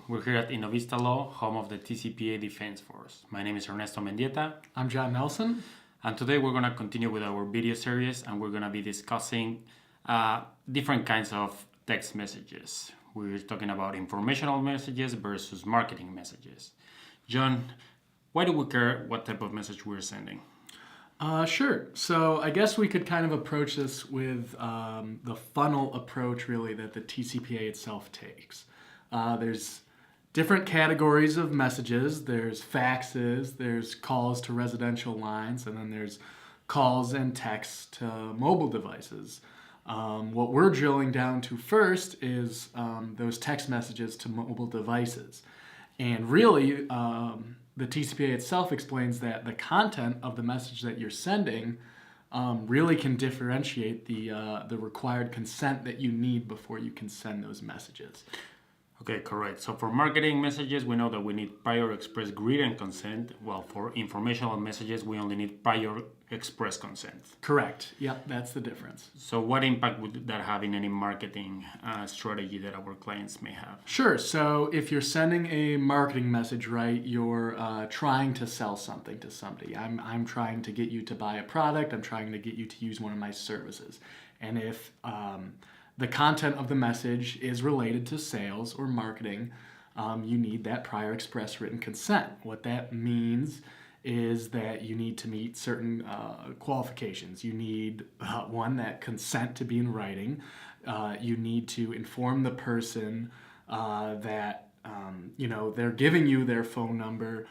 We're here at Innovista Law, home of the TCPA Defense Force. My name is Ernesto Mendieta. I'm John Nelson. And today we're going to continue with our video series and we're going to be discussing different kinds of text messages. We're talking about informational messages versus marketing messages. John, why do we care what type of message we're sending? Sure. So I guess we could kind of approach this with the funnel approach, really, that the TCPA itself takes. There's different categories of messages. There's faxes, there's calls to residential lines, and then there's calls and texts to mobile devices. What we're drilling down to first is those text messages to mobile devices. And really, the TCPA itself explains that the content of the message that you're sending really can differentiate the required consent that you need before you can send those messages. Okay, correct. So for marketing messages, we know that we need prior express written consent, while for informational messages, we only need prior express consent. Correct. Yeah, that's the difference. So what impact would that have in any marketing strategy that our clients may have? Sure. So if you're sending a marketing message, right, you're trying to sell something to somebody. I'm trying to get you to buy a product. I'm trying to get you to use one of my services. And if the content of the message is related to sales or marketing, you need that prior express written consent. What that means is that you need to meet certain qualifications. You need, one, that consent to be in writing. You need to inform the person that they're giving you their phone number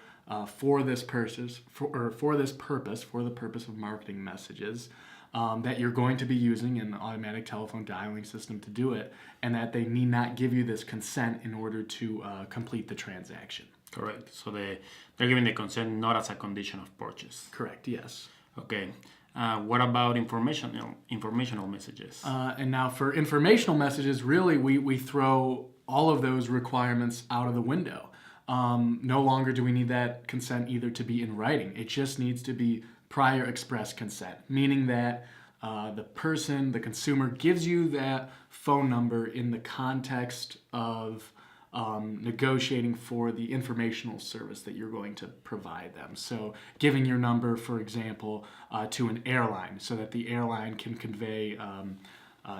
for this purpose, for the purpose of marketing messages. That you're going to be using an automatic telephone dialing system to do it, and that they need not give you this consent in order to complete the transaction. Correct. So they're giving the consent not as a condition of purchase. Correct, yes. Okay. What about informational messages? And now for informational messages, really we throw all of those requirements out of the window. No longer do we need that consent either to be in writing. It just needs to be prior express consent, meaning that the consumer gives you that phone number in the context of negotiating for the informational service that you're going to provide them. So giving your number, for example, to an airline so that the airline can convey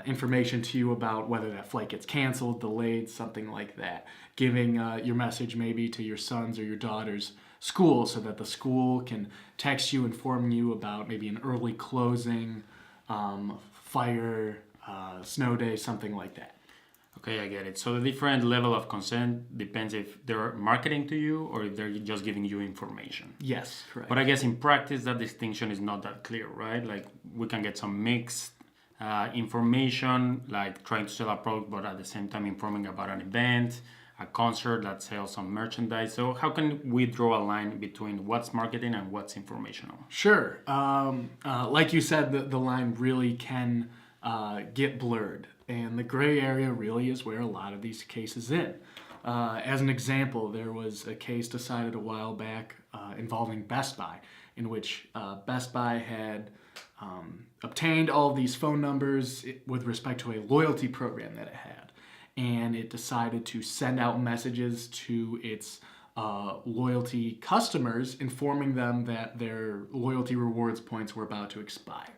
information to you about whether that flight gets canceled, delayed, something like that. Giving your message maybe to your son's or your daughter's school so that the school can text you, inform you about maybe an early closing, fire, snow day, something like that. Okay, I get it. So the different level of consent depends if they're marketing to you or if they're just giving you information. Yes, correct. But I guess in practice that distinction is not that clear, right? Like we can get some mixed information, like trying to sell a product but at the same time informing about an event, a concert that sells some merchandise. So how can we draw a line between what's marketing and what's informational? Sure. Like you said, the line really can get blurred. And the gray area really is where a lot of these cases in. As an example, there was a case decided a while back involving Best Buy, in which Best Buy had obtained all of these phone numbers with respect to a loyalty program that it had. And it decided to send out messages to its loyalty customers, informing them that their loyalty rewards points were about to expire.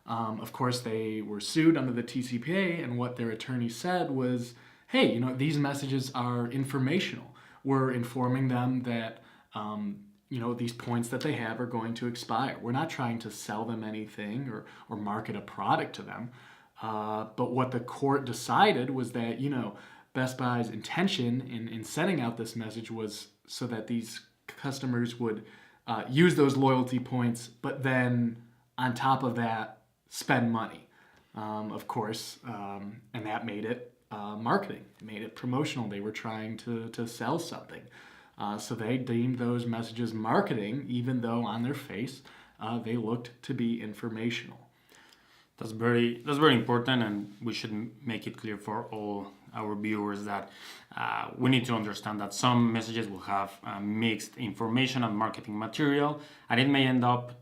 Of course, they were sued under the TCPA, and what their attorney said was, hey, these messages are informational. We're informing them that, these points that they have are going to expire. We're not trying to sell them anything or market a product to them. But what the court decided was that, Best Buy's intention in sending out this message was so that these customers would use those loyalty points, but then on top of that, spend money, of course, and that made it marketing. It made it promotional. They were trying to sell something. So they deemed those messages marketing, even though on their face they looked to be informational. That's very important, and we should make it clear for all our viewers that we need to understand that some messages will have mixed information and marketing material, and it may end up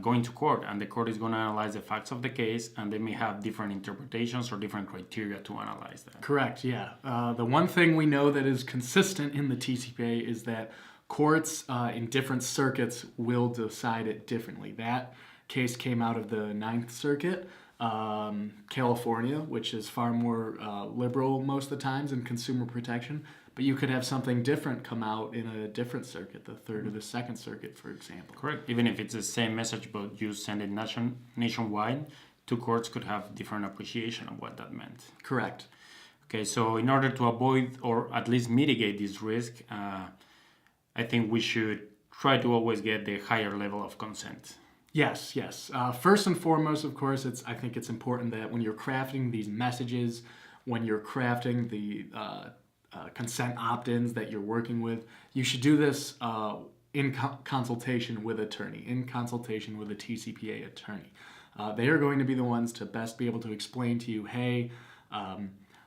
going to court, and the court is going to analyze the facts of the case, and they may have different interpretations or different criteria to analyze that. Correct, yeah. The one thing we know that is consistent in the TCPA is that courts in different circuits will decide it differently. That case came out of the Ninth Circuit, California, which is far more liberal most of the times in consumer protection. But you could have something different come out in a different circuit, the Third or the Second Circuit, for example. Correct. Even if it's the same message, but you send it nationwide, two courts could have different appreciation of what that meant. Correct. Okay, so in order to avoid or at least mitigate this risk, I think we should try to always get the higher level of consent. Yes. First and foremost, of course, I think it's important that when you're crafting these messages, when you're crafting the consent opt-ins that you're working with, you should do this in consultation with attorney, in consultation with a TCPA attorney. They are going to be the ones to best be able to explain to you, hey,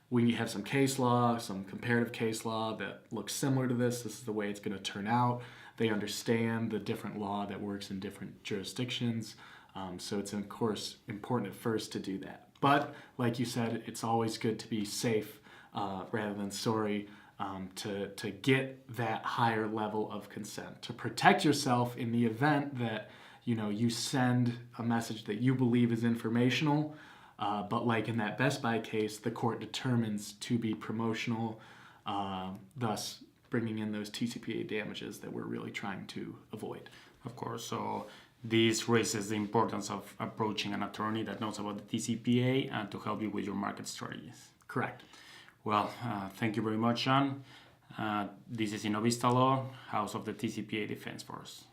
we have some case law, some comparative case law that looks similar to this. This is the way it's going to turn out. They understand the different law that works in different jurisdictions. So it's, of course, important at first to do that. But like you said, it's always good to be safe rather than sorry, to get that higher level of consent, to protect yourself in the event that you send a message that you believe is informational, but like in that Best Buy case, the court determines to be promotional, thus bringing in those TCPA damages that we're really trying to avoid. Of course, so this raises the importance of approaching an attorney that knows about the TCPA and to help you with your market strategies. Correct. Well, thank you very much, Sean. This is Innovista Law, House of the TCPA Defense Force.